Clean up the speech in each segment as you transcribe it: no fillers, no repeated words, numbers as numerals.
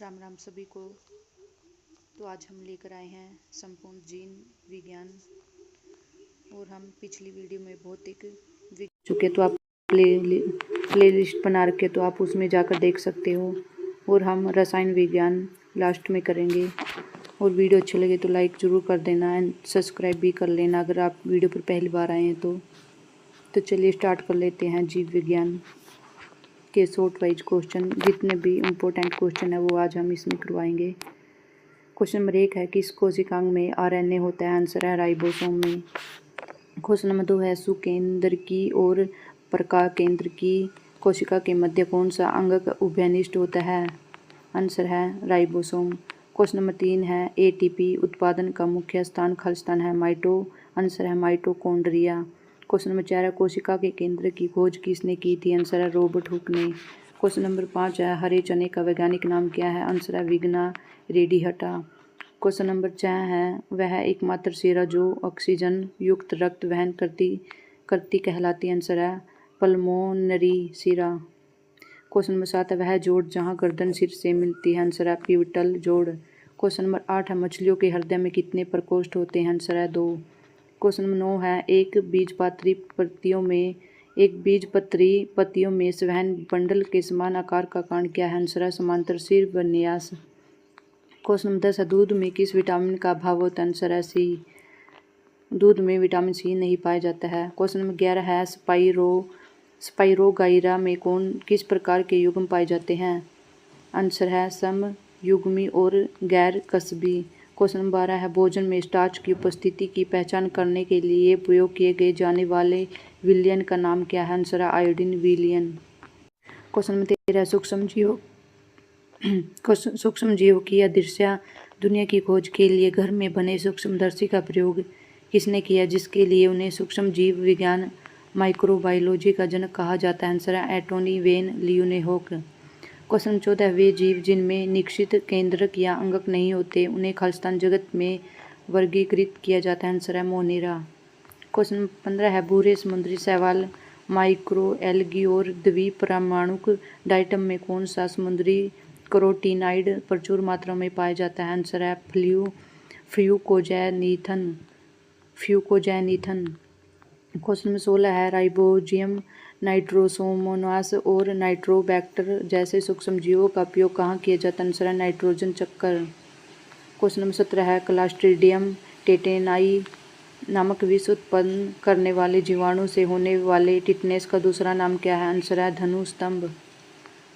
राम राम सभी को। तो आज हम लेकर आए हैं संपूर्ण जीन विज्ञान और हम पिछली वीडियो में भौतिक चुके तो आप प्ले लिस्ट बना रखे तो आप उसमें जाकर देख सकते हो। और हम रसायन विज्ञान लास्ट में करेंगे। और वीडियो अच्छे लगे तो लाइक ज़रूर कर देना एंड सब्सक्राइब भी कर लेना अगर आप वीडियो पर पहली बार आए हैं तो चलिए स्टार्ट कर लेते हैं। जीव विज्ञान के शॉर्ट वाइज क्वेश्चन, जितने भी इम्पोर्टेंट क्वेश्चन है वो आज हम इसमें करवाएंगे। क्वेश्चन नंबर 1 है किस कोशिकांग में आरएनए होता है? आंसर है राइबोसोम में। क्वेश्चन नंबर 2 है सुकेंद्र की और प्रकार केंद्र की कोशिका के मध्य कौन सा अंग उभयनिष्ठ होता है? आंसर है राइबोसोम। क्वेश्चन नंबर 3 है एटीपी उत्पादन का मुख्य स्थान खल स्थान है माइटो, आंसर है माइटोकॉन्ड्रिया। क्वेश्चन नंबर 4 है कोशिका के केंद्र की खोज किसने की थी? आंसर है रॉबर्ट हुक ने। क्वेश्चन नंबर 5 है हरे चने का वैज्ञानिक नाम क्या है? आंसर है विग्ना रेडिहटा। क्वेश्चन नंबर 6 है वह एकमात्र सिरा जो ऑक्सीजन युक्त रक्त वहन करती कहलाती, आंसर है पल्मोनरी सिरा। क्वेश्चन नंबर 7 है वह जोड़ जहां गर्दन सिर से मिलती है, आंसर है पिवटल जोड़। क्वेश्चन नंबर 8 है मछलियों के हृदय में कितने प्रकोष्ठ होते हैं? आंसर है 2। क्वेश्चन नंबर 9 है एक बीजपत्री पत्तियों में संवहन बंडल के समान आकार का कारण क्या है? आंसर है समांतर सिर विन्यास। क्वेश्चन नंबर 10 है दूध में किस विटामिन का अभाव होता है? आंसर है सी। दूध में विटामिन सी नहीं पाया जाता है। क्वेश्चन नंबर 11 है स्पाइरोगाइरा में किस प्रकार के युग्म पाए जाते हैं? आंसर है समयुग्मी और गैर कस्बी। क्वेश्चन नंबर 12 है भोजन में स्टार्च की उपस्थिति की पहचान करने के लिए प्रयोग किए गए जाने वाले विलयन का नाम क्या है? आंसर है आयोडीन विलयन। क्वेश्चन नंबर 13 है सूक्ष्म जीवों की अदृश्य दुनिया की खोज के लिए घर में बने सूक्ष्मदर्शी का प्रयोग किसने किया जिसके लिए उन्हें सूक्ष्म जीव विज्ञान माइक्रोबायोलॉजी का जनक कहा जाता है? आंसर है एंटोनी वेन लियोनेहोक। क्वेश्चन 14 वे जीव जिनमें निश्चित केंद्रक या अंगक नहीं होते उन्हें खालिस्तान जगत में वर्गीकृत किया जाता है, आंसर है मोनेरा। क्वेश्चन 15 है भूरे समुद्री शैवाल माइक्रोएल्गी और द्विपरमाणुक डाइटम में कौन सा समुद्री कैरोटीनाइड प्रचुर मात्रा में पाया जाता है? आंसर है फ्यूकोजैनीथन। क्वेश्चन नंबर 16 है राइबोजियम नाइट्रोसोमोनास और नाइट्रोबैक्टर जैसे सूक्ष्मजीवों का उपयोग कहाँ किया जाता है? आंसर है नाइट्रोजन चक्कर। क्वेश्चन नंबर 17 है क्लास्ट्रीडियम टेटेनाई नामक विष उत्पन्न करने वाले जीवाणु से होने वाले टिटनेस का दूसरा नाम क्या है? आंसर है धनु स्तंभ।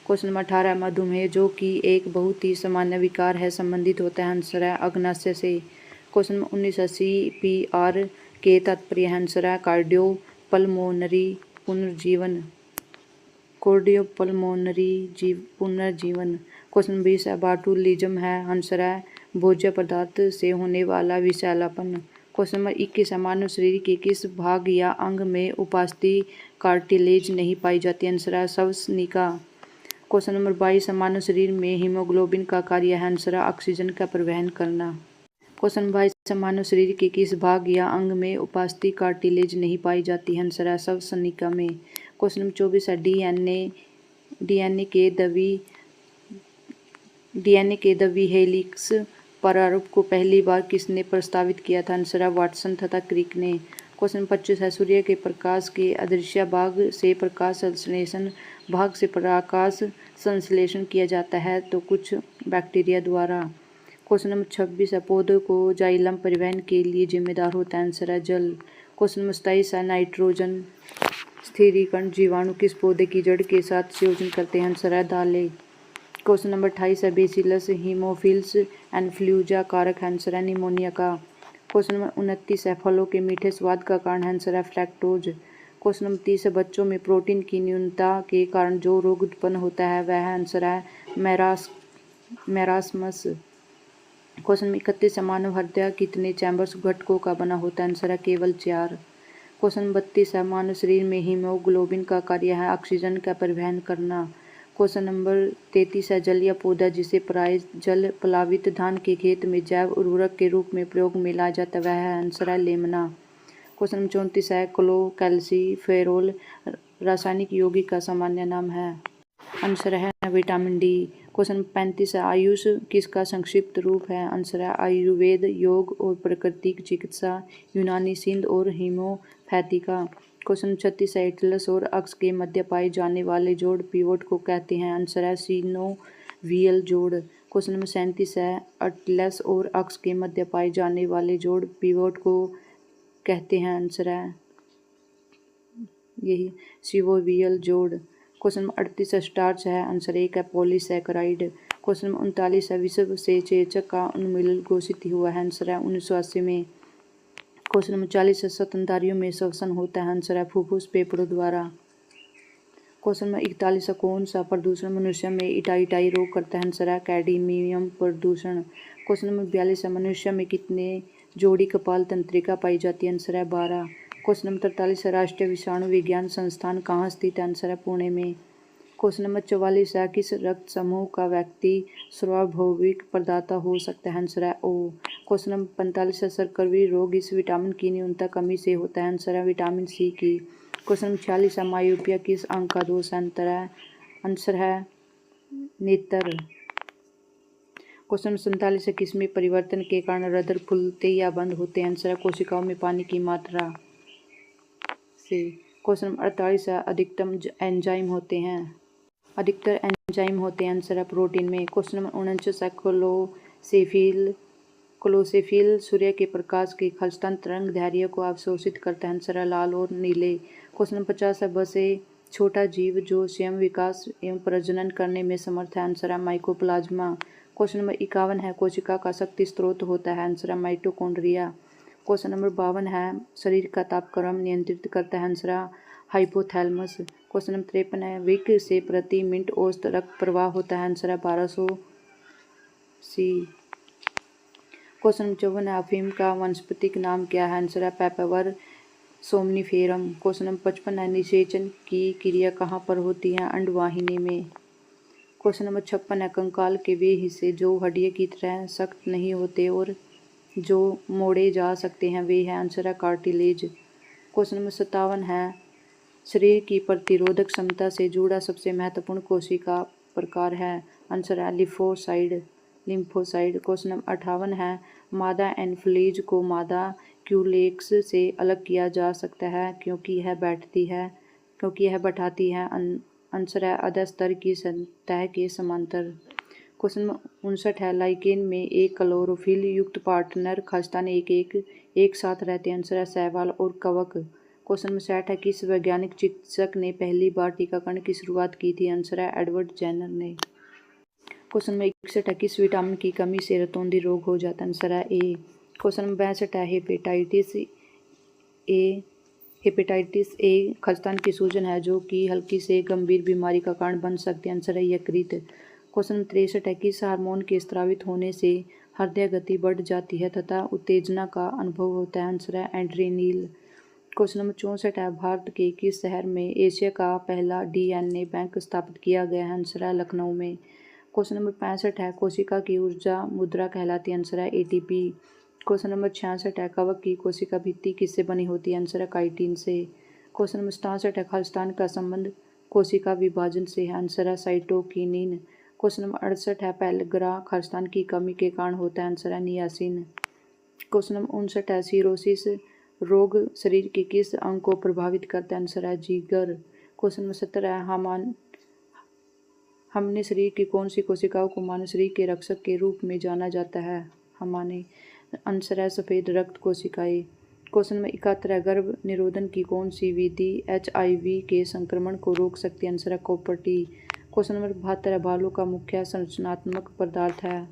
क्वेश्चन नंबर 18 मधुमेह जो कि एक बहुत ही सामान्य विकार है संबंधित होता है, आंसर है अग्नाशय से। क्वेश्चन नंबर 19 CPR के तात्पर्य है? आंसर है कार्डियोपल्मोनरी पुनर्जीवन। क्वेश्चन 20 है बाटुलिज्म है? आंसर है भोज्य पदार्थ से होने वाला विषैलापन। क्वेश्चन नंबर 21 है मानव शरीर के किस भाग या अंग में उपास्थि कार्टिलेज नहीं पाई जाती? आंसर है श्वसनिका। क्वेश्चन नंबर 22 है मानव शरीर में हीमोग्लोबिन का कार्य है? आंसर है ऑक्सीजन का परिवहन करना। क्वेश्चन 22 है मानव शरीर के किस भाग या अंग में उपास्थि कार्टिलेज नहीं पाई जाती है? आंसर है श्वसनिका में। क्वेश्चन नंबर 24 है डीएनए के द्वि हेलिक्स प्रारूप को पहली बार किसने प्रस्तावित किया था? आंसर है वाटसन तथा क्रिक ने। क्वेश्चन 25 है सूर्य के प्रकाश के अदृश्य भाग से प्रकाश संश्लेषण किया जाता है तो कुछ बैक्टीरिया द्वारा। क्वेश्चन नंबर 26 है पौधों को जाइलम परिवहन के लिए जिम्मेदार होता है? आंसर है जल। क्वेश्चन नंबर 27 है नाइट्रोजन स्थिरीकरण जीवाणु किस पौधे की जड़ के साथ संयोजन करते हैं? आंसर है दालें। क्वेश्चन नंबर 28 है बेसिलस हीमोफिल्स एन्फ्लूजा कारक, आंसर है निमोनिया का। क्वेश्चन नंबर 29 है फलों के मीठे स्वाद का कारण, आंसर है फ्रैक्टोज। क्वेश्चन नंबर 30 है बच्चों में प्रोटीन की न्यूनता के कारण जो रोग उत्पन्न होता है वह आंसर है मैरास्मस। क्वेश्चन नंबर 31 है मानव हृदय कितने चैम्बर्स घटकों का बना होता है? आंसर है केवल 4। क्वेश्चन नंबर 32 है मानव शरीर में हीमोग्लोबिन का कार्य है ऑक्सीजन का परिवहन करना। क्वेश्चन नंबर 33 है जलीय पौधा जिसे प्राय जल प्लावित धान के खेत में जैव उर्वरक के रूप में प्रयोग में लाया जाता है वह है? आंसर है लेमना। क्वेश्चन नंबर 34 है क्लोकैल्सिफेरोल रासायनिक यौगिक का सामान्य नाम है? आंसर है विटामिन डी। क्वेश्चन नंबर 35 है, आयुष किसका संक्षिप्त रूप है? आंसर है आयुर्वेद, योग और प्राकृतिक चिकित्सा, यूनानी, सिद्ध और होम्योपैथी का। क्वेश्चन नंबर 36 है, एटलस और अक्ष के मध्य पाए जाने वाले जोड़ पिवोट को कहते हैं? आंसर है सिनोवियल जोड़। क्वेश्चन नंबर 37 है, एटलस और अक्ष के मध्य पाए जाने वाले जोड़ पिवोट को कहते हैं? आंसर है यही सिनोवियल जोड़। क्वेश्चन नंबर 38 स्टार्च है? आंसर एक है पॉलीसैकेराइड। क्वेश्चन नंबर 39 है, विश्व से चेचक का उन्मूलन घोषित हुआ है? आंसर है 1980 में। क्वेश्चन नंबर 40 है, स्तनधारियों में श्वसन होता है? आंसर है फुफ्फुस फेफड़ों द्वारा। क्वेश्चन नंबर 41 है, कौन सा प्रदूषण मनुष्य में इटाई रोग करता है? आंसर है कैडमियम प्रदूषण। क्वेश्चन नंबर 42 है, मनुष्य में कितने जोड़ी कपाल तंत्रिका पाई जाती है? आंसर है 12। क्वेश्चन नंबर 43 है, राष्ट्रीय विषाणु विज्ञान संस्थान कहाँ स्थित है? आंसर है पुणे में। क्वेश्चन नंबर 44 है, किस रक्त समूह का व्यक्ति स्वाभाविक प्रदाता हो सकता है? आंसर है ओ। क्वेश्चन नंबर 45 है, सर्कवी रोग इस विटामिन की न्यूनता कमी से होता है? आंसर है विटामिन सी की। क्वेश्चन नंबर 46 है, मायोपिया किस अंग का दोष है? आंसर है नेत्र। क्वेश्चन नंबर 47 है, किसमें परिवर्तन के कारण हृदय फूलते या बंद होते हैं? आंसर है कोशिकाओं में पानी की मात्रा से। क्वेश्चन नंबर 48 है, अधिकतर एंजाइम होते हैं? आंसर है प्रोटीन में। क्वेश्चन नंबर 49 है, क्लोरोफिल सूर्य के प्रकाश की खालिस्तान तरंग दैर्ध्य को अवशोषित करता है? आंसर है लाल और नीले। क्वेश्चन नंबर 50 है, सबसे छोटा जीव जो स्वयं विकास एवं प्रजनन करने में समर्थ है? आंसर है माइकोप्लाज्मा। क्वेश्चन नंबर 51 है, कोशिका का शक्ति स्रोत होता है? आंसर है माइटोकॉन्ड्रिया। क्वेश्चन नंबर 52 है, शरीर का तापक्रम नियंत्रित करता है? आंसर है हाइपोथैलेमस। क्वेश्चन नंबर 53 है, विक से प्रति मिनट औसत रक्त प्रवाह होता है? आंसर है 1200 सी। क्वेश्चन नंबर 54 है, अफीम का वानस्पतिक नाम क्या है? आंसर है पेपावर सोमनिफेरम। क्वेश्चन नंबर 55 है, निषेचन की क्रिया कहाँ पर होती है? अंडवाहिनी में। क्वेश्चन नंबर 56 है, कंकाल के वे हिस्से जो हड्डी की तरह सख्त नहीं होते और जो मोड़े जा सकते हैं वे हैं? आंसर है कार्टिलेज। क्वेश्चन नंबर 57 है, शरीर की प्रतिरोधक क्षमता से जुड़ा सबसे महत्वपूर्ण कोशिका प्रकार है? आंसर है लिम्फोसाइड। क्वेश्चन नंबर 58 है, मादा एनफ्लीज को मादा क्यूलेक्स से अलग किया जा सकता है क्योंकि यह बैठाती है? आंसर है अधस्तर की सतह के समांतर। क्वेश्चन नंबर 59 है, लाइकेन में एक क्लोरोफिल युक्त पार्टनर खालिस्तान एक साथ रहते हैं? आंसर है शैवाल और कवक। क्वेश्चन नंबर 60 है, किस वैज्ञानिक चिकित्सक ने पहली बार टीकाकरण की शुरुआत की थी? आंसर है एडवर्ड जेनर ने। क्वेश्चन नंबर 61 है, किस विटामिन की कमी से रतौंधी रोग हो जाता है? आंसर है ए। क्वेश्चन नंबर 62 है, हेपेटाइटिस ए खालिस्तान की सूजन है जो कि हल्की से गंभीर बीमारी का कारण बन सकती है? आंसर है यकृत। क्वेश्चन नंबर 63 है, किस हार्मोन के स्रावित होने से हृदय गति बढ़ जाती है तथा उत्तेजना का अनुभव होता है? आंसर है एड्रेनल। क्वेश्चन नंबर 64 है, भारत के किस शहर में एशिया का पहला DNA बैंक स्थापित किया गया है? आंसर है लखनऊ में। क्वेश्चन नंबर 65 है, कोशिका की ऊर्जा मुद्रा कहलाती है? आंसर है ATP। क्वेश्चन नंबर 66 है, कवक की कोशिका भित्ति किससे बनी होती है? आंसर है काइटिन से। क्वेश्चन नंबर 67 है, खालिस्तान का संबंध कोशिका विभाजन से है? आंसर है साइटोकिनिन। क्वेश्चन नंबर 68 है, पेलग्रा खालिस्तान की कमी के कारण होता है? आंसर है नियासिन। क्वेश्चन नंबर 59 है, सीरोसिस रोग शरीर के किस अंग को प्रभावित करता है? आंसर है जिगर। क्वेश्चन नंबर 70 है, हमने शरीर की कौन सी कोशिकाओं को मानव शरीर के रक्षक के रूप में जाना जाता है? हमारे आंसर है सफ़ेद रक्त कोशिकाएं। क्वेश्चन नंबर 71 है, गर्भ निरोधन की कौन सी विधि HIV के संक्रमण को रोक सकती है? आंसर है कॉपर टी। क्वेश्चन नंबर 72 है, बालों का मुख्य संरचनात्मक पदार्थ है?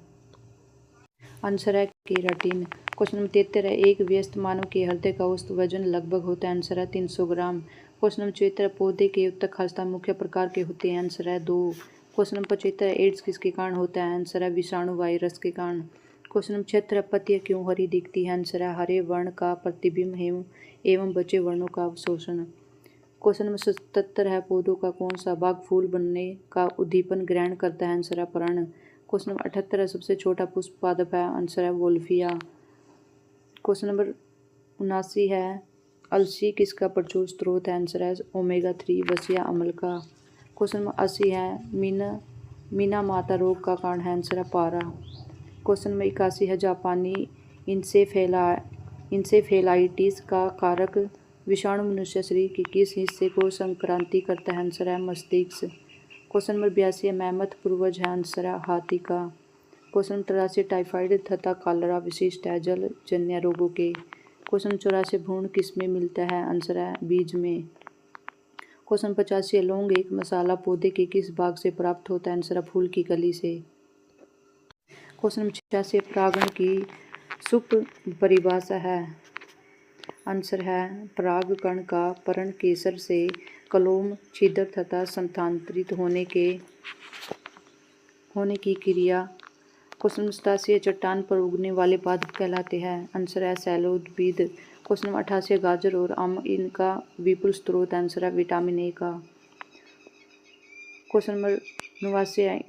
आंसर है केराटिन। क्वेश्चन नंबर 73 है, एक व्यस्त मानव के हृदय का औसत वजन लगभग होता है? आंसर है 300 ग्राम। क्वेश्चन नंबर 74 है, पौधे के उत्तक खालिस्तान मुख्य प्रकार के होते हैं? आंसर है 2। क्वेश्चन नंबर 75 है, एड्स किसके कारण होता है? आंसर है विषाणु वायरस के कारण। क्वेश्चन नंबर 76 है, पत्तियां क्यों हरी दिखती है? आंसर है हरे वर्ण का प्रतिबिंब एवं बचे वर्णों का अवशोषण। क्वेश्चन नंबर 77 है, पौधों का कौन सा भाग फूल बनने का उद्दीपन ग्रहण करता है? आंसर है पर्ण। क्वेश्चन नंबर 78 है, सबसे छोटा पुष्प पादप है? आंसर है वोल्फिया। क्वेश्चन नंबर 79 है, अलसी किसका प्रचुर स्रोत है? आंसर है ओमेगा 3 वसीय अम्ल का। क्वेश्चन नंबर 80 है मीना माता रोग का कारण है, आंसर है पारा। क्वेश्चन नंबर 81 है जापानी इंसेफेलाइटिस का कारक विषाणु मनुष्य शरीर के किस हिस्से को संक्रांति करता है, आंसर है मस्तिष्क। क्वेश्चन नंबर 82 है मैमथ पूर्वज है, आंसर है हाथी का। क्वेश्चन नंबर 83 टाइफाइड तथा कॉलरा विशिष्ट है जलजन्य रोगों के। क्वेश्चन 84 भ्रूण किस में मिलता है, आंसर है बीज में। क्वेश्चन 85 है लौंग एक मसाला पौधे के किस भाग से प्राप्त होता है, आंसर है फूल की कली से। क्वेश्चन 86 परागण की सुप परिभाषा है, आंसर है परागकण का पर्ण केसर से कलोम छिद्र तथा स्थानांतरित होने की क्रिया। क्वेश्चन 87 चट्टान पर उगने वाले पादप कहलाते हैं, आंसर है शैलोद्भिद। क्वेश्चन नंबर 88 गाजर और आम इनका विपुल स्रोत, आंसर है विटामिन ए का। क्वेश्चन नंबर 89 है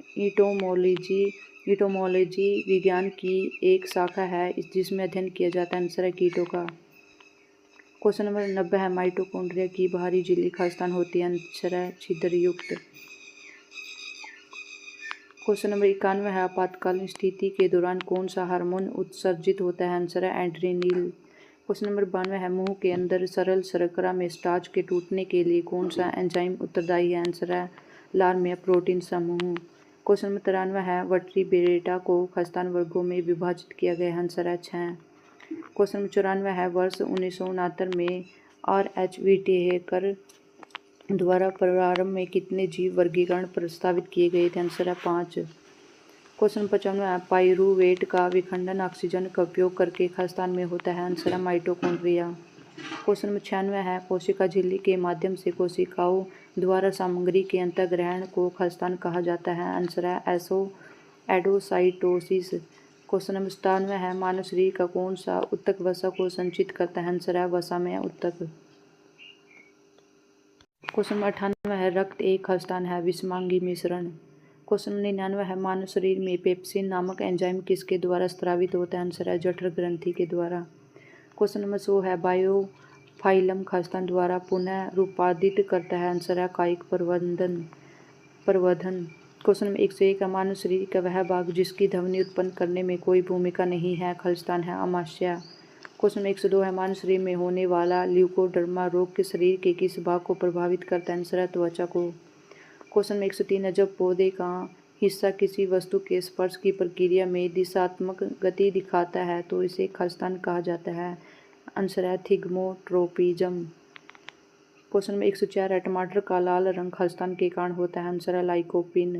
ईटोमोलॉजी विज्ञान की एक शाखा है जिसमें अध्ययन किया जाता है, आंसर है कीटों का। क्वेश्चन नंबर 90 है माइटोकॉन्ड्रिया की बाहरी झिल्ली का स्थान होती है, आंसर है छिद्रयुक्त। क्वेश्चन नंबर 91 है आपातकालीन स्थिति के दौरान कौन सा हार्मोन उत्सर्जित होता है, आंसर है एड्रेनल। क्वेश्चन नंबर 92 है मुंह के अंदर सरल शर्करा में स्टार्च के टूटने के लिए कौन सा एंजाइम उत्तरदायी है, आंसर है लार्मेया प्रोटीन समूह। क्वेश्चन नंबर 93 है वर्टिब्रेटा को खस्तान वर्गों में विभाजित किया गया, आंसर है 6। क्वेश्चन नंबर 94 है वर्ष 1969 में RH व्हिटेकर द्वारा प्रारंभ में कितने जीव वर्गीकरण प्रस्तावित किए गए थे, आंसर है 5। क्वेश्चन 95 है पाइरूवेट का विखंडन ऑक्सीजन का उपयोग करके खस्तान में होता है, आंसर है माइटोकॉन्ड्रिया। क्वेश्चन नंबर 96 है कोशिका झिल्ली के माध्यम से कोशिकाओं द्वारा सामग्री के अंतर्ग्रहण को खस्तान कहा जाता है, आंसर है एडोसाइटोसिस। क्वेश्चन नंबर 97 है मानव शरीर का कौन सा ऊतक वसा को संचित करता है, आंसर है वसामय ऊतक। क्वेश्चन नंबर 98 है रक्त एक खस्तान है विषमांगी मिश्रण। क्वेश्चन नंबर 99 है मानव शरीर में पेप्सिन नामक एंजाइम किसके द्वारा स्रावित होता है, आंसर है जठर ग्रंथि के द्वारा। क्वेश्चन नंबर 100 है बायोफाइलम खस्तान द्वारा पुनः रूपांतरित करता है, आंसर है कायिक प्रवर्धन। क्वेश्चन नंबर 101 है मानव शरीर का वह भाग जिसकी ध्वनि उत्पन्न करने में कोई भूमिका नहीं है, खलिस्तान है अमाशय। क्वेश्चन नंबर 102 है मानव शरीर में होने वाला ल्यूकोडर्मा रोग के शरीर के किस भाग को प्रभावित करता है, आंसर है त्वचा को। क्वेश्चन नंबर 103 है जब पौधे का हिस्सा किसी वस्तु के स्पर्श की प्रक्रिया में दिशात्मक गति दिखाता है तो इसे खलिस्तान कहा जाता है, आंसर है थिग्मोट्रोपिज्म। क्वेश्चन नंबर 104 है टमाटर का लाल रंग खलिस्तान के कारण होता है, आंसर है लाइकोपिन।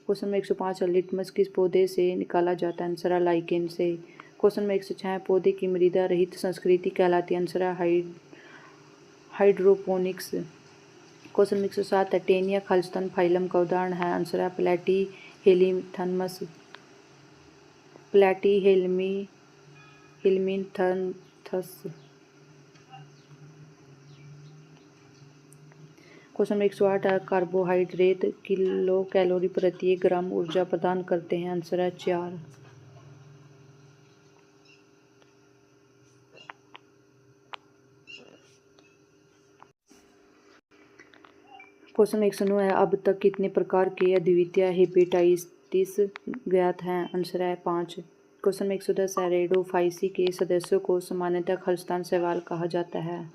क्वेश्चन नंबर 105 है लिटमस किस पौधे से निकाला जाता है, आंसर है लाइकेन से। क्वेश्चन नंबर 106 है पौधे की मृदा रहित संस्कृति कहलाती है, आंसर है हाइड्रोपोनिक्स। क्वेश्चन नंबर 107 है टेनिया खालिस्तान फाइलम का उदाहरण है, आंसर है प्लैटीहेल्मिन्थस। क्वेश्चन नंबर 108 है कार्बोहाइड्रेट किलो कैलोरी प्रति 1 ग्राम ऊर्जा प्रदान करते हैं, आंसर है 4। क्वेश्चन 109 है अब तक कितने प्रकार के अद्वितीय हेपेटाइटिस ज्ञात हैं, आंसर है 5। क्वेश्चन नंबर 110 है रेडोफाइसी के सदस्यों को सामान्यतः खलिस्तान शैवाल कहा जाता है,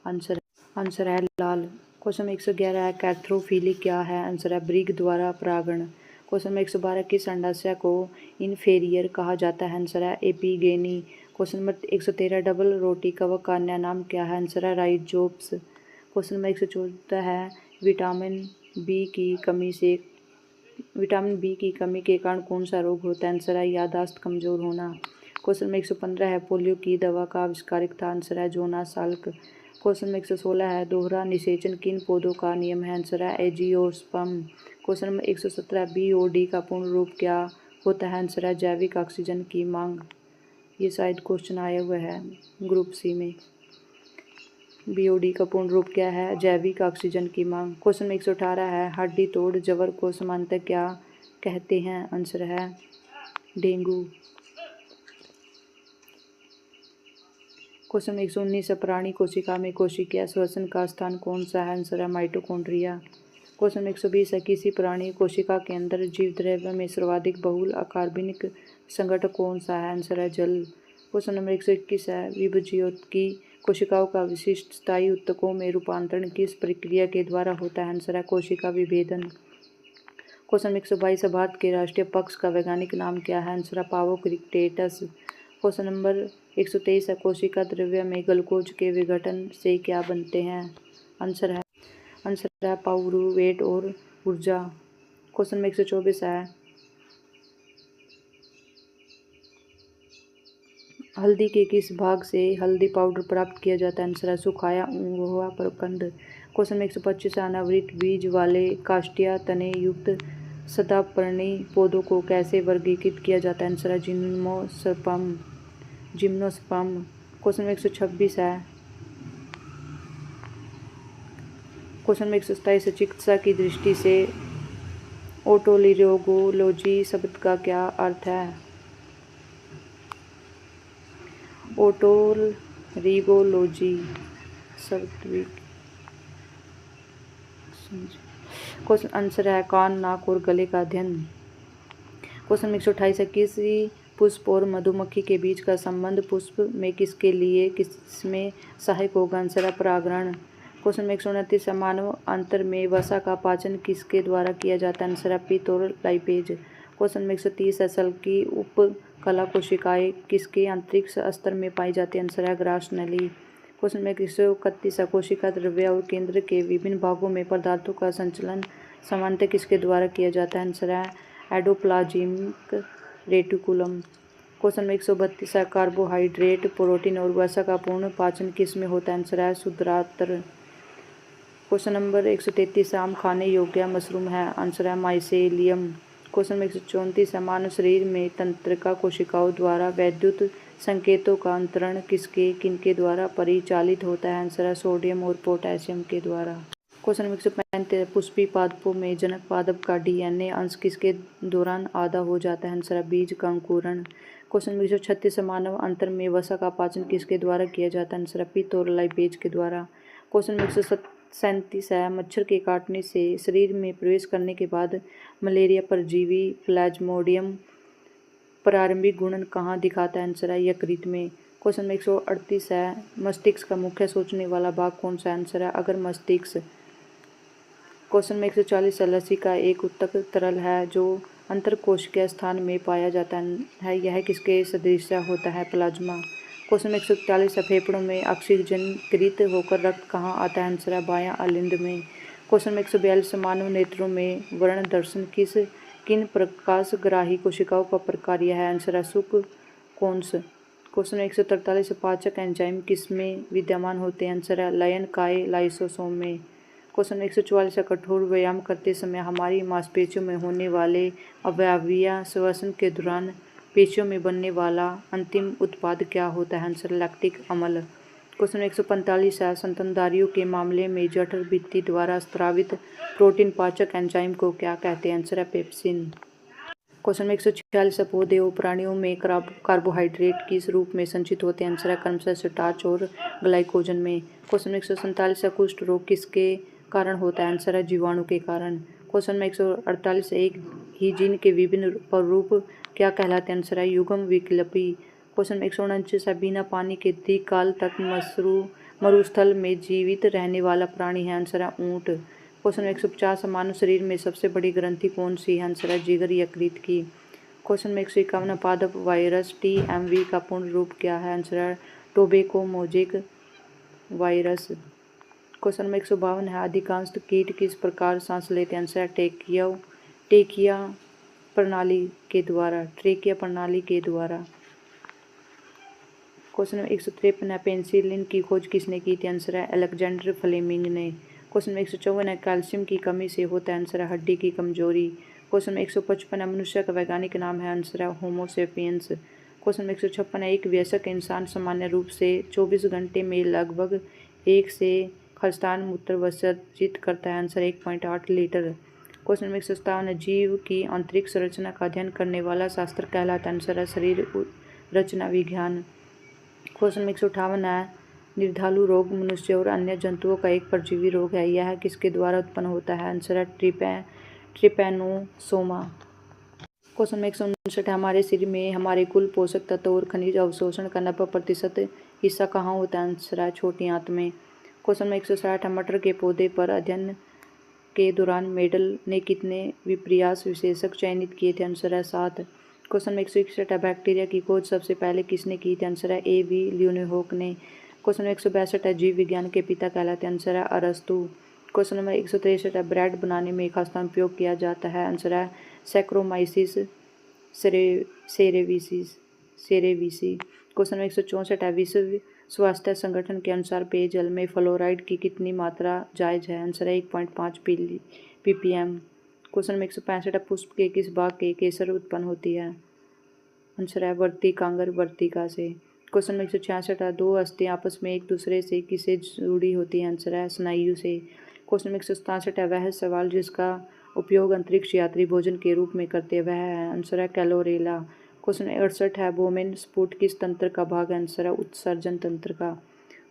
आंसर है लाल। क्वेश्चन नंबर 111 है कैथ्रोफिली क्या है, आंसर है ब्रिग द्वारा परागण। क्वेश्चन नंबर 112 किस अंडाशय को इन्फेरियर कहा जाता है, आंसर है एपिगेनी। क्वेश्चन नंबर 113 डबल रोटी कवक का अन्य नाम क्या है, आंसर है राइजोप्स। क्वेश्चन नंबर 114 है विटामिन बी की कमी के कारण कौन सा रोग होता है, आंसर है याददाश्त कमजोर होना। क्वेश्चन नंबर 115 है पोलियो की दवा का आविष्कारक था, आंसर है जोनास साल्क। क्वेश्चन नंबर 116 है दोहरा निषेचन किन पौधों का नियम है, आंसर है एजियोस्पर्म। क्वेश्चन नंबर 117 BOD का पूर्ण रूप क्या होता है, आंसर है जैविक ऑक्सीजन की मांग। ये शायद क्वेश्चन आया हुआ है ग्रुप सी में। BOD का पूर्ण रूप क्या है, जैविक ऑक्सीजन की मांग। क्वेश्चन नंबर 118 है हड्डी तोड़ जवर को समानतः क्या कहते हैं, आंसर है डेंगू। क्वेश्चन नंबर 119 है प्राणी कोशिका में कोशिकीय श्वसन का स्थान कौन सा है, आंसर है माइटोकॉन्ड्रिया। क्वेश्चन 120 है, किसी प्राणी कोशिका के अंदर जीव द्रव्य में सर्वाधिक बहुल अकार्बनिक संगठन कौन सा है? आंसर है जल। क्वेश्चन नंबर 121 है, विभज्योत कोशिकाओं का विशिष्ट स्थायी ऊतकों में रूपांतरण किस प्रक्रिया के द्वारा होता है? आंसर है कोशिका विभेदन। क्वेश्चन 122 है, भारत के राष्ट्रीय पक्ष का वैज्ञानिक नाम क्या है? आंसर है पावोक्रिकटेटस। क्वेश्चन नंबर 123 है, कोशिका द्रव्य में ग्लूकोज के विघटन से क्या बनते हैं? आंसर है पाउरुवेट और ऊर्जा। क्वेश्चन नंबर 124 है, हल्दी के किस भाग से हल्दी पाउडर प्राप्त किया जाता है? आंसर है सुखाया हुआ प्रखंड। क्वेश्चन में 125 अनावृत बीज वाले काष्ठीय तने युक्त सदापर्णी पौधों को कैसे वर्गीकृत किया जाता है? आंसर है जिम्नोस्पर्म। क्वेश्चन में 126 है, क्वेश्चन में 127 चिकित्सा की दृष्टि से ओटोलिरोगोलॉजी शब्द का क्या अर्थ है? ओटोलरिगोलॉजी शब्द क्वेश्चन आंसर है कान, नाक और गले का अध्ययन। क्वेश्चन 128 है, किसी पुष्प और मधुमक्खी के बीच का संबंध पुष्प में किसके लिए किसमें सहायक होगा? आंसर है परागण। क्वेश्चन 129 है, मानव अंतर में वसा का पाचन किसके द्वारा किया जाता है? आंसर है पित्त और लाइपेज। क्वेश्चन 130 है, सल की उपकला कोशिकाएं किसके आंतरिक स्तर में पाई जाती है? आंसर है ग्रास नली। क्वेश्चन में 131 है, कोशिका द्रव्य और केंद्र के विभिन्न भागों में पदार्थों का संचलन सामान्यतः किसके द्वारा किया जाता है? आंसर है एंडोप्लाज्मिक रेटिकुलम। क्वेश्चन में 132 है, कार्बोहाइड्रेट, प्रोटीन और वसा का पूर्ण पाचन किस में होता है? आंसर है क्षुद्रांत्र। क्वेश्चन नंबर 133 आम खाने योग्य मशरूम है? आंसर है माइसेलियम। क्वेश्चन में 134 है, मानव शरीर में तंत्रिका कोशिकाओं द्वारा वैद्युत संकेतों का अंतरण किनके द्वारा परिचालित होता है? आंसर है सोडियम और पोटेशियम के द्वारा। क्वेश्चन 135 पुष्पी पादपों में जनक पादप का डीएनए अंश किसके दौरान आधा हो जाता है? आंसर है बीज का अंकुरण। क्वेश्चन 136 मानव अंतर में वसा का पाचन किसके द्वारा किया जाता है? आंसर है पित्त और लाइपेज के द्वारा। क्वेश्चन 137 है, मच्छर के काटने से शरीर में प्रवेश करने के बाद मलेरिया परजीवी प्लाज्मोडियम प्रारंभिक गुणन कहाँ दिखाता है? आंसर है यकृत में। क्वेश्चन 138 है, मस्तिष्क का मुख्य सोचने वाला भाग कौन सा है? आंसर है अगर मस्तिष्क। क्वेश्चन में 140 है, लस्सी का एक उत्तक तरल है जो अंतरकोशिकीय स्थान में पाया जाता है, यह किसके सदृश होता है? प्लाज्मा। क्वेश्चन में 141 है, फेफड़ों में ऑक्सीजनकृत होकर रक्त कहाँ आता है? आंसर है बायां अलिंद में। क्वेश्चन में 142 मानव नेत्रों में वर्ण दर्शन किन प्रकाशग्राही कोशिकाओं का प्रकार्य है? आंसर है शुक्र कोन्स। क्वेश्चन 143 पाचक एंजाइम किसमें विद्यमान होते हैं? आंसर है लयन काय लाइसोसोम में। क्वेश्चन 144 कठोर व्यायाम करते समय हमारी मांसपेशियों में होने वाले अवायवीय श्वसन के दौरान पेशियों में बनने वाला अंतिम उत्पाद क्या होता है? आंसर लैक्टिक अम्ल। क्वेश्चन 145 है, स्तनधारियों के मामले में जठर भित्ति द्वारा स्रावित प्रोटीन पाचक एंजाइम को क्या कहते हैं? आंसर है पेप्सिन। क्वेश्चन में 146 पौधे और प्राणियों में कार्बोहाइड्रेट किस रूप में संचित होते हैं? आंसर है क्रमशः स्टार्च और ग्लाइकोजन में। क्वेश्चन में 147 कुष्ठ रोग किसके कारण होता है? आंसर है जीवाणु के कारण। क्वेश्चन में 148 एक ही जीन के विभिन्न रूप क्या कहलाते हैं? आंसर है युग्म विकल्पी। क्वेश्चन में 149 है, बिना पानी के दीर्घ काल तक मरुस्थल में जीवित रहने वाला प्राणी है? आंसर है ऊंट। क्वेश्चन 150 मानव शरीर में सबसे बड़ी ग्रंथि कौन सी है? आंसर है जिगर यकृत की। क्वेश्चन में 151 पादप वायरस TMV का पूर्ण रूप क्या है? आंसर है टोबैको मोज़ेक वायरस। क्वेश्चन में 152 है, अधिकांश कीट किस प्रकार सांस लेते हैं? आंसर है ट्रेकिया प्रणाली के द्वारा। क्वेश्चन में 153 है, पेनिसिलिन की खोज किसने की थी? आंसर है अलेक्जेंडर फ्लेमिंग ने। क्वेश्चन में 154 है, कैल्शियम की कमी से होता है? आंसर है हड्डी की कमजोरी। क्वेश्चन में 155 है, मनुष्य का वैज्ञानिक नाम है? आंसर है होमो सेपियंस। क्वेश्चन में 156 है, एक वयस्क इंसान सामान्य रूप से 24 घंटे में लगभग 1 से खलिस्तान मूत्र विसर्जित करता है? Answer 1.8 litre. क्वेश्चन में 157 है, जीव की आंतरिक संरचना का अध्ययन करने वाला शास्त्र कहलाता है? आंसर है शरीर रचना विज्ञान। क्वेश्चन में 158 है, निर्धालु रोग मनुष्य और अन्य जंतुओं का एक परजीवी रोग है। यह किसके द्वारा उत्पन्न होता है? आंसर है ट्रिपैनोसोमा। क्वेश्चन नंबर 159, हमारे शरीर में हमारे कुल पोषक तत्व और खनिज अवशोषण का 90% हिस्सा कहाँ होता है? आंसर है छोटी आंत में। क्वेश्चन नंबर 160, मटर के पौधे पर अध्ययन के दौरान मेडल ने कितने विपर्यास विशेषक चयनित किए थे? आंसर है 7। क्वेश्चन नंबर 161, बैक्टीरिया की खोज सबसे पहले किसने की थी? आंसर है A.V. ल्यूवेनहोक ने। क्वेश्चन नंबर 162, जीव विज्ञान के पिता कहलाते हैं? आंसर है अरस्तु। क्वेश्चन नंबर 163, ब्रेड बनाने में खास उपयोग किया जाता है? आंसर है सैक्रोमाइसिस सेरेविसी। क्वेश्चन नंबर 164, विश्व स्वास्थ्य संगठन के अनुसार पेयजल में फ्लोराइड की कितनी मात्रा जायज़ है? आंसर है 1.5 ppm। क्वेश्चन नंबर 165, पुष्प के किस भाग के केसर उत्पन्न होती है? आंसर है वर्तिकांगर वर्तिका से। क्वेश्चन नंबर 166, दो अस्थियां आपस में एक दूसरे से किससे जुड़ी होती है? आंसर है स्नायु से। क्वेश्चन नंबर 167, वह सवाल जिसका उपयोग अंतरिक्ष यात्री भोजन के रूप में करते हैं वह है? आंसर है कैलोरेला। क्वेश्चन नंबर 68, बोमेन स्फुट किस तंत्र का भाग है? आंसर है उत्सर्जन तंत्र का।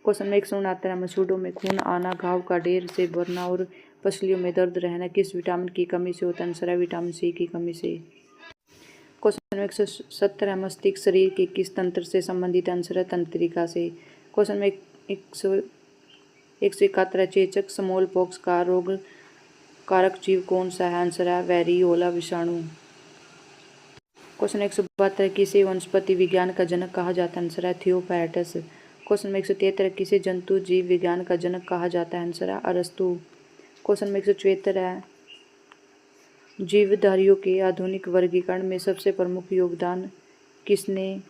क्वेश्चन नंबर 169, मसूड़ों में खून आना, घाव का ढेर से भरना और पसलियों में दर्द रहना किस विटामिन की कमी से होता है? आंसर है विटामिन सी की कमी से। क्वेश्चन नंबर 170, मस्तिष्क शरीर के किस तंत्र से संबंधित? आंसर है तंत्रिका से। क्वेश्चन नंबर 171, चेचक स्मॉल पॉक्स का रोग कारक जीव कौन सा है? आंसर है वेरियोला विषाणु। क्वेश्चन 172, किसे वनस्पति विज्ञान का जनक कहा जाता है? आंसर है थियोफैटस। क्वेश्चन नंबर 173, किसे जंतु जीव विज्ञान का जनक कहा जाता है? आंसर है अरस्तु। क्वेश्चन नंबर 174 है, जीवधारियों के आधुनिक वर्गीकरण में सबसे प्रमुख योगदान किसने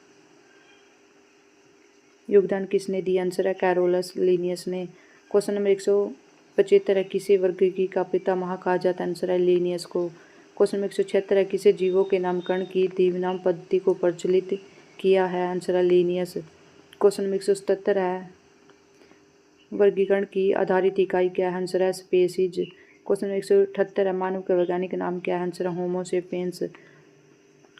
दिया? आंसर है कैरोलस लिनियस ने। क्वेश्चन नंबर 175, किसे वर्गीकरण का पितामह कहा जाता है? आंसर है लिनियस को। क्वेश्चन नंबर 176, किसे जीवों के नामकरण की द्विनाम पद्धति को प्रचलित किया है? आंसर है लिनियस। क्वेश्चन नंबर 177 है, वर्गीकरण की आधारित इकाई क्या है? आंसर है स्पीशीज। क्वेश्चन नंबर 178 है, मानव का वैज्ञानिक नाम क्या है? आंसर है होमो सेपियंस।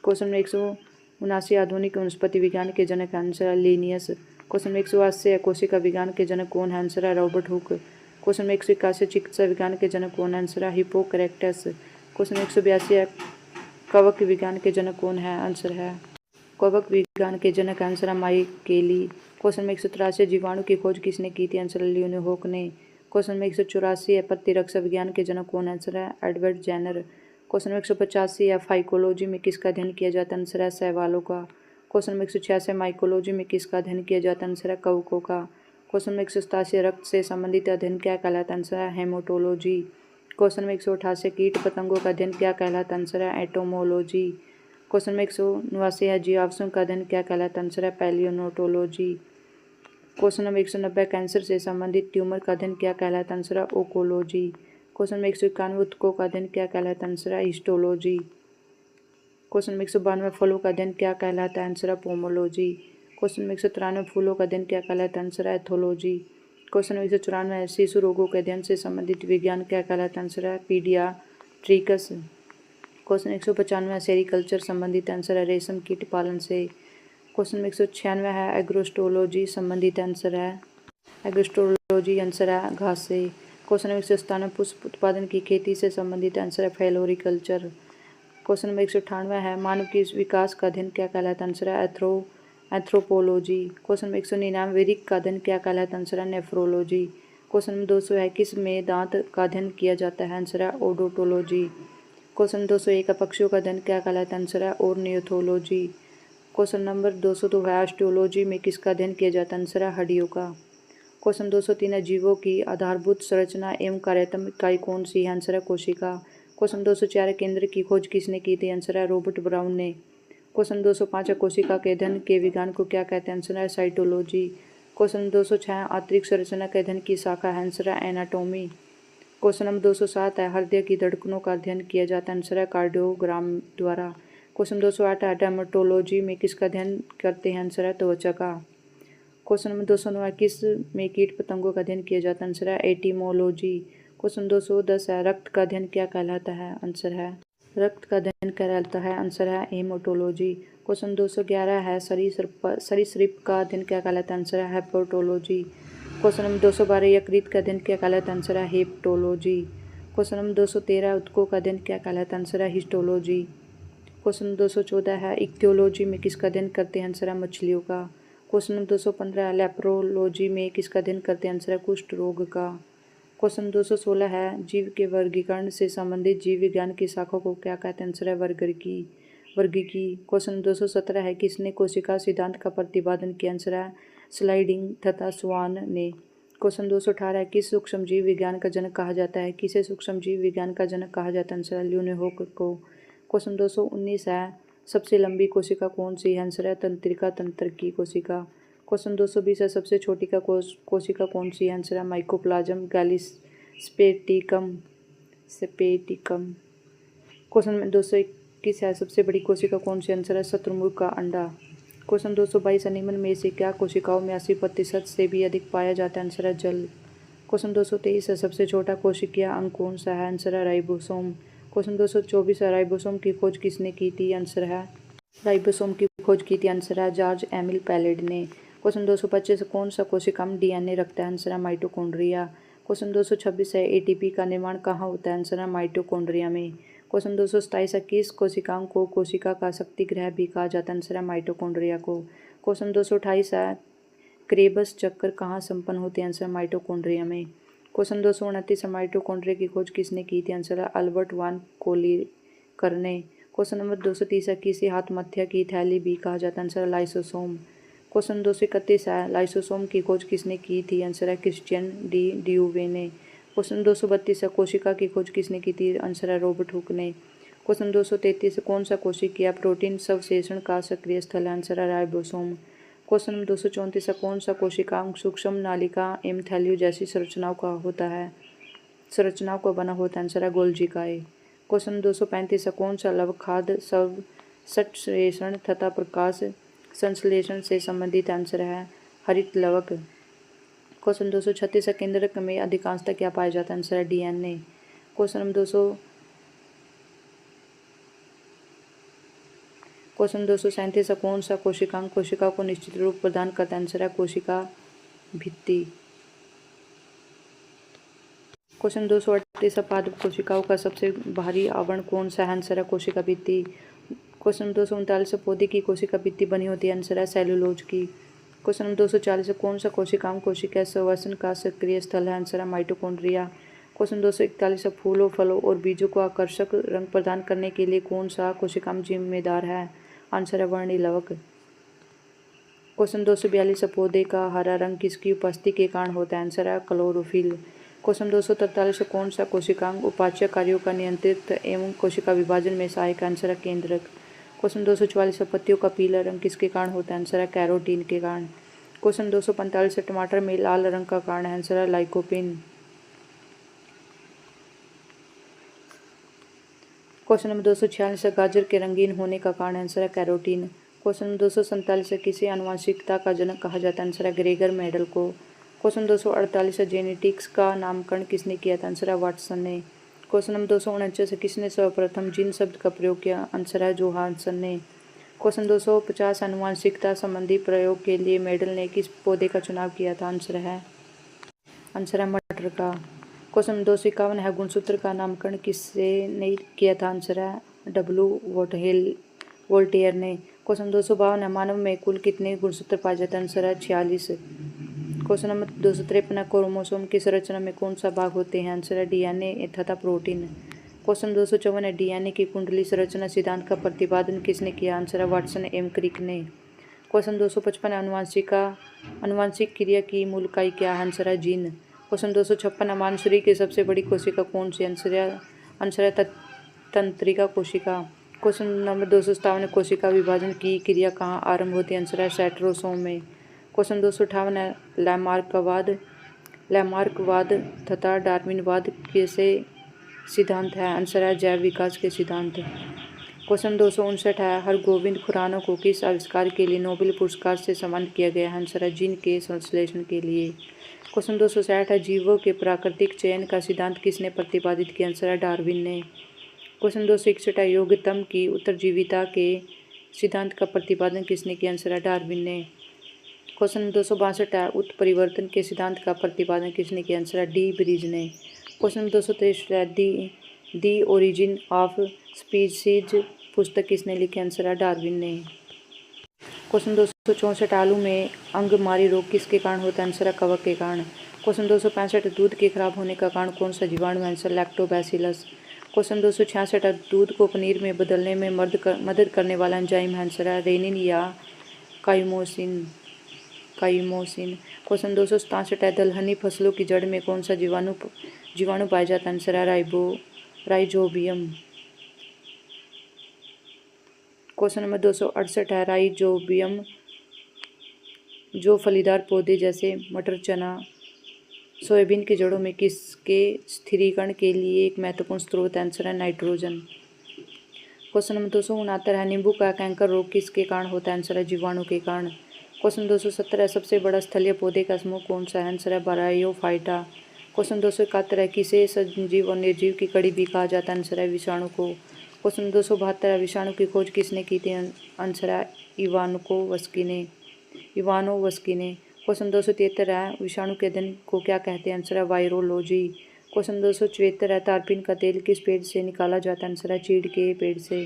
क्वेश्चन नंबर 179, आधुनिक वनस्पति विज्ञान के जनक? आंसर है लिनियस। क्वेश्चन नंबर 180 है, कोशिका विज्ञान के जनक कौन है? आंसर है रॉबर्ट हुक। क्वेश्चन नंबर 181, चिकित्सा विज्ञान के जनक कौन है? आंसर है हिप्पोक्रेटस। क्वेश्चन नंबर 182 है, कवक विज्ञान के जनक कौन है? आंसर है कवक विज्ञान के जनक आंसर है माइकेली। क्वेश्चन नंबर 183, जीवाणु की खोज किसने की थी? आंसर है ल्यूवेनहोक ने। क्वेश्चन नंबर 184 है, प्रतिरक्षा विज्ञान के जनक कौन? आंसर है एडवर्ड जेनर। क्वेश्चन नंबर 185 है, फाइकोलॉजी में किसका अध्ययन किया जाता है? आंसर है शैवालों का। क्वेश्चन नंबर 186, माइकोलॉजी में किसका अध्ययन किया जाता है? आंसर है कवकों का। क्वेश्चन नंबर 187, रक्त से संबंधित अध्ययन क्या कहलाता है? आंसर है हेमाटोलॉजी। क्वेश्चन नंबर 188, कीट पतंगों का अध्ययन क्या कहलाता है? आंसर है एटोमोलॉजी। क्वेश्चन नंबर 189 है, जीवाश्मों का अध्ययन क्या कहलाता है? आंसर है पैलियोनोटोलॉजी। क्वेश्चन नंबर 190, कैंसर से संबंधित ट्यूमर का अध्ययन क्या कहलाता है? आंसर है ओकोलॉजी। क्वेश्चन नंबर 191, ऊतकों का अध्ययन क्या कहलाता है? आंसर है हिस्टोलॉजी। क्वेश्चन नंबर 192, फलों का अध्ययन क्या कहलाता है? आंसर है पोमोलॉजी। क्वेश्चन नंबर 193, फूलों का अध्ययन क्या कहलाता है? आंसर है एथोलॉजी। क्वेश्चन नंबर 194, शिशु रोगों के अध्ययन से संबंधित विज्ञान क्या कहलाता है? आंसर है पीडियाट्रिक्स। क्वेश्चन 195, सेरिकल्चर संबंधित? आंसर है रेशम कीट पालन से। क्वेश्चन नंबर 196 है, एग्रोस्टोलॉजी संबंधित? आंसर है एग्रोस्टोलॉजी आंसर है घास से। क्वेश्चन नंबर 197, पुष्प उत्पादन की खेती से संबंधित? आंसर है फ्लोरिकल्चर। क्वेश्चन नंबर 198 है, मानव की विकास का अध्ययन क्या कहलाता है? आंसर है एंथ्रोपोलॉजी। क्वेश्चन नंबर 199, वृक्क का अध्ययन क्या कहलाता है? आंसर है नेफ्रोलॉजी। क्वेश्चन नंबर 200 है, किस में दांत का अध्ययन किया जाता है? आंसर है ओडोंटोलॉजी। क्वेश्चन 201 है, पक्षियों का अध्ययन क्या कहलाता है? आंसर है ऑर्नियोथोलॉजी। क्वेश्चन नंबर 202 है, ऑस्टियोलॉजी में किसका अध्ययन किया जाता है? आंसर है हड्डियों का। क्वेश्चन 203 है, जीवों की आधारभूत संरचना एवं कार्यात्मक इकाई कौन सी है? आंसर है कोशिका। क्वेश्चन 204 है, केंद्र की खोज किसने की थी? आंसर है रॉबर्ट ब्राउन ने। क्वेश्चन 205 है, कोशिका के अध्ययन के विज्ञान को क्या कहते हैं? आंसर है साइटोलॉजी। क्वेश्चन 206 है, आंतरिक संरचना के अध्ययन की शाखा है? आंसर है एनाटोमी। क्वेश्चन नंबर 207 है, हृदय की धड़कनों का अध्ययन किया जाता है? आंसर है कार्डियोग्राम द्वारा। क्वेश्चन 208 है, डर्मेटोलॉजी में किसका अध्ययन करते हैं? आंसर है त्वचा का। क्वेश्चन नंबर 209 है, किस में कीट पतंगों का अध्ययन किया जाता है? आंसर है एटिमोलॉजी। क्वेश्चन 210 है, रक्त का अध्ययन क्या कहलाता है? आंसर है रक्त का अध्ययन कहलाता है? आंसर है हेमेटोलॉजी। क्वेश्चन 211 है सरीसृप का अध्ययन क्या कहलाता है? आंसर है हेपेटोलॉजी। क्वेश्चन नंबर 212 यकृत का अध्ययन क्या कहलाता है? आंसर है हेपेटोलॉजी। क्वेश्चन नंबर 213 ऊतकों का अध्ययन क्या कहलाता है? आंसर है हिस्टोलॉजी। क्वेश्चन 214 है इक्थियोलॉजी में किसका अध्ययन करते हैं? आंसर है मछलियों का। क्वेश्चन नंबर 215 है लेप्रोलॉजी में किसका अध्ययन करते हैं? आंसर है कुष्ठ रोग का। क्वेश्चन 216 है जीव के वर्गीकरण से संबंधित जीव विज्ञान की शाखा को क्या कहते हैं? आंसर है वर्गीकी। क्वेश्चन 217 है किसने कोशिका सिद्धांत का प्रतिपादन किया? आंसर है स्लाइडिंग तथा स्वान ने। क्वेश्चन 218 है किस सूक्ष्म जीव विज्ञान का जनक कहा जाता है? किसे सूक्ष्म जीव विज्ञान का जनक कहा जाता है? आंसर है ल्यूनेहोक को। क्वेश्चन 219 है सबसे लंबी कोशिका कौन सी है? आंसर है तंत्रिका तंत्र की कोशिका। क्वेश्चन 220 है सबसे छोटी कोशिका कौन सी है? आंसर है माइकोप्लाज्म गैलिस्पेटिकम। क्वेश्चन 221 है सबसे बड़ी कोशिका कौन सी? आंसर है शत्रुमुर्ग का अंडा। क्वेश्चन 222 निम्न में से क्या कोशिकाओं में 80% से भी अधिक पाया जाता है? आंसर है जल। क्वेश्चन 223 है सबसे छोटा कोशिकीय अंग कौन सा है? आंसर है राइबोसोम। क्वेश्चन 224 है राइबोसोम की खोज किसने की थी? आंसर है जॉर्ज एमिल पैलेड ने। क्वेश्चन 225 कौन सा कोशिकांग डीएनए रखता है? आंसर है माइटोकॉन्ड्रिया। क्वेश्चन 226 है एटीपी का निर्माण कहाँ होता है? आंसर है माइटोकॉन्ड्रिया में। क्वेश्चन 227 है किस कोशिकांग को कोशिका का शक्ति गृह भी कहा जाता है? आंसर है माइटोकॉन्ड्रिया को। क्वेश्चन 228 है क्रेबस चक्कर कहाँ संपन्न होते हैं? आंसर माइटोकॉन्ड्रिया में। क्वेश्चन 229 है माइटोकॉन्ड्रिया की खोज किसने की थी? आंसर है अल्बर्ट वान कोलिकर ने। क्वेश्चन नंबर 230 है किसी आत्महत्या की थैली भी कहा जाता है? आंसर है लाइसोसोम। क्वेश्चन 231 है लाइसोसोम की खोज किसने की थी? आंसर है क्रिश्चियन डी ड्यूवे ने। क्वेश्चन 232 है कोशिका की खोज किसने की थी? आंसर है रॉबर्ट हुक ने। क्वेश्चन 233 कौन सा कोशिकीय प्रोटीन संश्लेषण का सक्रिय स्थल है? आंसर है राइबोसोम। क्वेश्चन नंबर 234 है कौन सा कोशिकांग सूक्ष्म नालिका एवं थैलियों जैसी संरचनाओं का बना होता है? आंसर है गोल्जिकाए। क्वेश्चन 235 है कौन सा लवक खाद्य संश्लेषण तथा प्रकाश संश्लेषण से संबंधित? आंसर है हरित लवक। क्वेश्चन 236 है केंद्रक में अधिकांशतः क्या पाया जाता है? आंसर है डीएनए। क्वेश्चन नंबर 237 है कौन सा कोशिकांग कोशिका को निश्चित रूप प्रदान करता है? आंसर है कोशिका भित्ति। क्वेश्चन 238 पादप कोशिकाओं का सबसे बाहरी आवरण कौन सा है? आंसर है कोशिका भित्ति। क्वेश्चन 239 पौधे की कोशिका भित्ति बनी होती है? आंसर है सेलुलोज की। क्वेश्चन 240 कौन सा कोशिकांग कोशिका संवर्धन का सक्रिय स्थल है? आंसर है माइटोकॉन्ड्रिया। क्वेश्चन 241 फूलों फलों और बीजों को आकर्षक रंग प्रदान करने के लिए कौन सा कोशिकांग जिम्मेदार है? आंसर है वर्णिलवक। क्वेश्चन 242 पौधे का हरा रंग किसकी उपस्थिति के कारण होता है? आंसर है क्लोरोफिल। क्वेश्चन 243 कौन सा कोशिकांग उपाच्य कार्यों का नियंत्रित एवं कोशिका विभाजन में सहायक? आंसर है केंद्रक। क्वेश्चन 244 पत्तियों का पीला रंग किसके कारण होता है? आंसर है कैरोटीन के कारण। क्वेश्चन 245 टमाटर में लाल रंग का कारण है? आंसर है लाइकोपिन। क्वेश्चन नंबर 246 गाजर के रंगीन होने का कारण? आंसर है कैरोटीन। क्वेश्चन नंबर 247 किसे आनुवंशिकता का जनक कहा जाता है? आंसर है ग्रेगर मेंडल को। क्वेश्चन 248 जेनेटिक्स का नामकरण किसने किया था? आंसर है वाटसन ने। क्वेश्चन नंबर 249 किसने सर्वप्रथम जीन शब्द का प्रयोग किया? आंसर है जोहानसन ने। क्वेश्चन 250 आनुवंशिकता संबंधी प्रयोग के लिए मेंडल ने किस पौधे का चुनाव किया था? आंसर है मटर का। क्वेश्चन 251 है गुणसूत्र का नामकरण किसने नहीं किया था? आंसर है डब्ल्यू वोल्टेयर ने। क्वेश्चन 252 है मानव में कुल कितने गुणसूत्र पाए जाते हैं? आंसर है 46। क्वेश्चन नंबर 253 क्रोमोसोम की संरचना में कौन सा भाग होते हैं? आंसर है डीएनए तथा प्रोटीन। क्वेश्चन 254 है डीएनए की कुंडली संरचना सिद्धांत का प्रतिपादन किसने किया? आंसर है वाटसन एम क्रिक ने। क्वेश्चन 255 आनुवंशिक क्रिया की मूल इकाई क्या है? आंसर है जीन। क्वेश्चन 256 मानव शरीर की सबसे बड़ी कोशिका कौन सी? आंसर है तंत्रिका कोशिका। क्वेश्चन नंबर 257 कोशिका विभाजन की क्रिया कहाँ आरंभ होती है? आंसर है सेंट्रोसोम में। क्वेश्चन 258 है लैमार्कवाद तथा डार्विनवाद कैसे सिद्धांत है? आंसर है जैव विकास के सिद्धांत। क्वेश्चन 259 है हरगोविंद खुराना को किस आविष्कार के लिए नोबेल पुरस्कार से सम्मानित किया गया है? आंसर है जीन के संश्लेषण के लिए। क्वेश्चन 260 है जीवों के प्राकृतिक चयन का सिद्धांत किसने प्रतिपादित किया? आंसर है डार्विन ने। क्वेश्चन 261 है, योग्यतम की उत्तरजीविता के सिद्धांत का प्रतिपादन किसने किया? आंसर है डार्विन ने। क्वेश्चन 262 है, उत्परिवर्तन के सिद्धांत का प्रतिपादन किसने किया? आंसर है डी ब्रिज ने। क्वेश्चन 263 है, दी ओरिजिन ऑफ स्पीसीज पुस्तक किसने लिखी? आंसर है डार्विन ने। क्वेश्चन 264, आलू में अंगमारी रोग किसके कारण होता है? आंसर है कवक के कारण। क्वेश्चन 265, दूध के खराब होने का कारण कौन सा जीवाणु? Answer lactobacillus. क्वेश्चन 266, दूध को पनीर में बदलने में मदद करने वाला एंजाइम? आंसर है रेनिन या काइमोसिन। क्वेश्चन 267 है, दलहनी फसलों की जड़ में कौन सा जीवाणु पाया जाता है? आंसर है राइजोबियम। क्वेश्चन नंबर 268 है, राइजोबियम जो फलीदार पौधे जैसे मटर, चना, सोयाबीन की जड़ों में किसके स्थिरीकरण के लिए एक महत्वपूर्ण स्रोत? आंसर है नाइट्रोजन। क्वेश्चन नंबर 269 है, नींबू का कैंकर रोग किसके कारण होता है? आंसर है जीवाणु के कारण। क्वेश्चन 270 है, सबसे बड़ा स्थलीय पौधे का समूह कौन सा है? आंसर है ब्रायोफाइटा। क्वेश्चन 271 है, किसे सजीव और निर्जीव की कड़ी भी कहा जाता है? आंसर है विषाणु को। क्वेश्चन 272 है, विषाणु की खोज किसने की थी? आंसर है इवानोवस्की ने। क्वेश्चन 273 है, विषाणु के अध्ययन को क्या कहते हैं? आंसर है वायरोलॉजी। क्वेश्चन 274 है, तारपीन का तेल किस पेड़ से निकाला जाता है? आंसर है चीड़ के पेड़ से।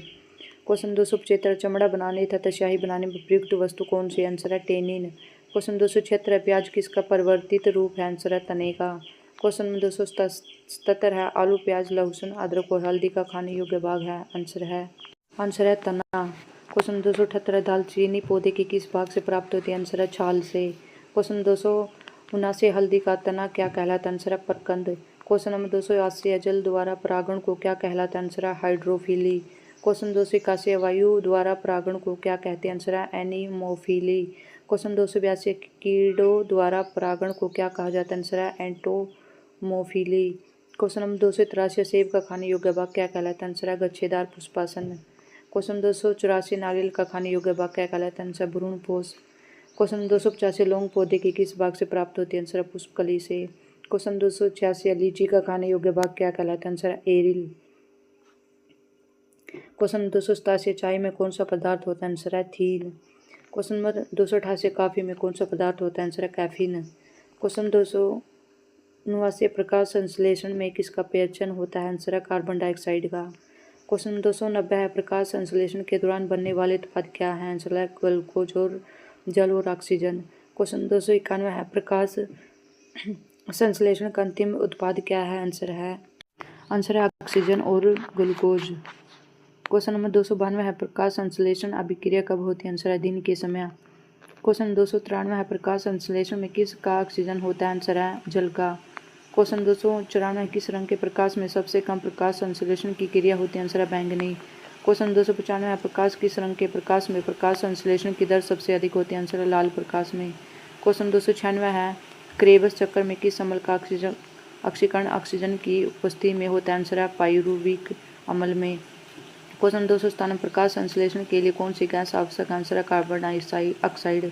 क्वेश्चन 275, चमड़ा बनाने तथा स्याही बनाने में प्रयुक्त वस्तु कौन सी? आंसर है टेनिन। क्वेश्चन 276 है, प्याज किसका परिवर्तित रूप है? आंसर है तने का। क्वेश्चन 277 है, आलू, प्याज, लहसुन, अदरक और हल्दी का खाने योग्य भाग है? आंसर है तना। क्वेश्चन 278 है, दालचीनी पौधे के किस भाग से प्राप्त होती है? आंसर है छाल से। क्वेश्चन 279, हल्दी का तना क्या कहलाता है? आंसर है परकंद। क्वेश्चन नंबर 280 है, जल द्वारा परागण को क्या कहलाता है? आंसर है हाइड्रोफिली। क्वेश्चन 281, वायु द्वारा परागण को क्या कहते हैं? आंसर है एनीमोफिली। क्वेश्चन 282, कीड़ों द्वारा परागण को क्या कहा जाता है? आंसर है एंटोमोफिली। क्वेश्चन नंबर 283, सेब का खाने योग्य भाग क्या कहलाता है? आंसर है गच्छेदार पुष्पासन। क्वेश्चन 284, नारियल का खाने योग्य भाग क्या कहलाता है? आंसर भ्रूणपोष। क्वेश्चन 285, लौंग पौधे के किस भाग से प्राप्त होती है? आंसर है पुष्पकली से। क्वेश्चन 286, लीची का खाने योग्य भाग क्या कहलाता है? आंसर है एरिल। क्वेश्चन 287, चाय में कौन सा पदार्थ होता है? आंसर है थील। क्वेश्चन नंबर 288, कॉफी में कौन सा पदार्थ होता है? आंसर है कैफीन। क्वेश्चन 289, प्रकाश संश्लेषण में किसका प्रयोजन होता है? आंसर है कार्बन डाइऑक्साइड का। क्वेश्चन 290 है, प्रकाश संश्लेषण के दौरान बनने वाले उत्पाद क्या है? आंसर है ग्लूकोज और जल और ऑक्सीजन। क्वेश्चन 291 है, प्रकाश संश्लेषण का अंतिम उत्पाद क्या है? आंसर है ऑक्सीजन और ग्लूकोज। क्वेश्चन नंबर 292 है, प्रकाश संश्लेषण अभिक्रिया कब होती है? आंसर है दिन के समय। क्वेश्चन 293 है, प्रकाश संश्लेषण में किस का ऑक्सीजन होता है? आंसर है जल का। क्वेश्चन 294, किस रंग के प्रकाश में सबसे कम प्रकाश संश्लेषण की क्रिया होती है? आंसर है बैंगनी। क्वेश्चन 295 है, प्रकाश किस रंग के प्रकाश में प्रकाश संश्लेषण की दर सबसे अधिक होती है? आंसर है लाल प्रकाश में। क्वेश्चन 296 है, क्रेबस चक्र में किस अम्ल का ऑक्सीकरण ऑक्सीजन की उपस्थिति में होता है? आंसर है पाइरुविक अम्ल में। क्वेश्चन 297, प्रकाश संश्लेषण के लिए कौन सी गैस आवश्यक? आंसर है कार्बन डाइऑक्साइड।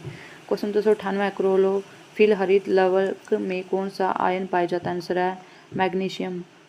क्वेश्चन 298, क्लोरोफिल हरित लवक में कौन सा आयन पाया जाता है? आंसर है मैग्नीशियम।